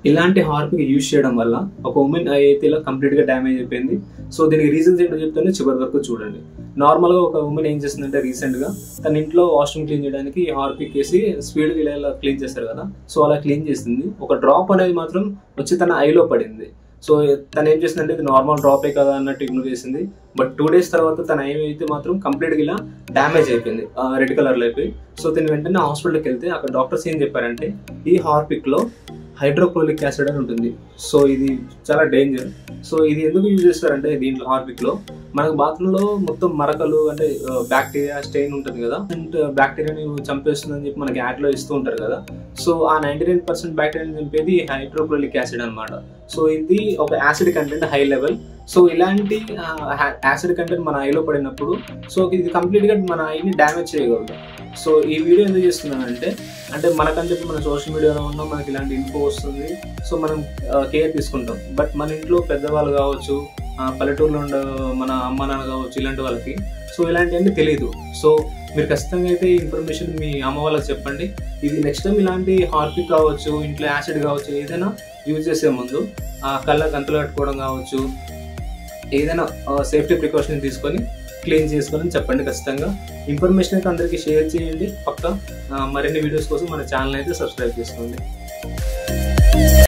ఇలాంటి Harpic use చేయడం వల్ల ఒక ఉమెన్ అయితే ఇలా కంప్లీట్గా డ్యామేజ్ అయిపోయింది. సో దీనికి రీజన్స్ ఏంటో చెప్తాను, చివరి వరకు చూడండి. నార్మల్గా ఒక ఉమెన్ ఏం చేస్తుందంటే రీసెంట్గా తన ఇంట్లో వాష్రూమ్ క్లీన్ చేయడానికి హార్పిక్ వేసి స్పీడ్గా ఇలా క్లీన్ చేస్తారు కదా, సో అలా క్లీన్ చేసింది. ఒక డ్రాప్ అనేది మాత్రం వచ్చి తన ఐలో పడింది. సో తను ఏం చేసిందంటే ఇది నార్మల్ డ్రాపే కదా అన్నట్టు ఇగ్నోర్ చేసింది. బట్ 2 days తర్వాత తన ఐ అయితే మాత్రం కంప్లీట్గా ఇలా డ్యామేజ్ అయిపోయింది, రెడ్ కలర్లో అయిపోయి. సో దీని వెంటనే హాస్పిటల్కి వెళ్తే అక్కడ డాక్టర్స్ ఏం చెప్పారంటే ఈ హార్పిక్లో హైడ్రోక్లోరిక్ యాసిడ్ అని ఉంటుంది. సో ఇది చాలా డేంజర్. సో ఇది ఎందుకు యూజ్ చేస్తారంటే దీంట్లో హార్పిక్లో మనకు బాత్రూంలో మొత్తం మరకలు అంటే బ్యాక్టీరియా స్టెయిన్ ఉంటుంది కదా, అండ్ బ్యాక్టీరియాని చంపేస్తుందని చెప్పి మనకి యాడ్లో ఇస్తూ ఉంటారు కదా. సో ఆ 99% బ్యాక్టీరియాని చంపేది హైడ్రోక్లోరిక్ యాసిడ్ అనమాట. సో ఇది ఒక acid content high level. So ఇలాంటి యాసిడ్ కంటెంట్ మన ఐలో పడినప్పుడు సో ఇది కంప్లీట్గా మన ఐని డ్యామేజ్ చేయగలదు. సో ఈ వీడియో ఎందుకు చేస్తున్నానంటే అంటే మనకని చెప్పి మన సోషల్ మీడియాలో ఉన్నా మనకి ఇలాంటి ఇన్ఫో వస్తుంది, సో మనం కేర్ తీసుకుంటాం. బట్ మన ఇంట్లో పెద్దవాళ్ళు కావచ్చు, పల్లెటూరులో ఉండే మన అమ్మ నాన్న కావచ్చు, ఇలాంటి వాళ్ళకి సో ఇలాంటివన్నీ తెలియదు. సో మీరు ఖచ్చితంగా అయితే ఈ ఇన్ఫర్మేషన్ మీ అమ్మ వాళ్ళకి చెప్పండి. ఇది నెక్స్ట్ టైం ఇలాంటి హార్పిక్ కావచ్చు, ఇంట్లో యాసిడ్ కావచ్చు, ఏదైనా యూజ్ చేసే ముందు కళ్ళ గంతులు కట్టుకోవడం కావచ్చు, ఏదైనా సేఫ్టీ ప్రికాషన్ తీసుకొని క్లీన్ చేసుకొని చెప్పండి. ఖచ్చితంగా ఇన్ఫర్మేషన్ అయితే అందరికీ షేర్ చేయండి. పక్కా మరిన్ని వీడియోస్ కోసం మన ఛానల్ అయితే సబ్స్క్రైబ్ చేసుకోండి.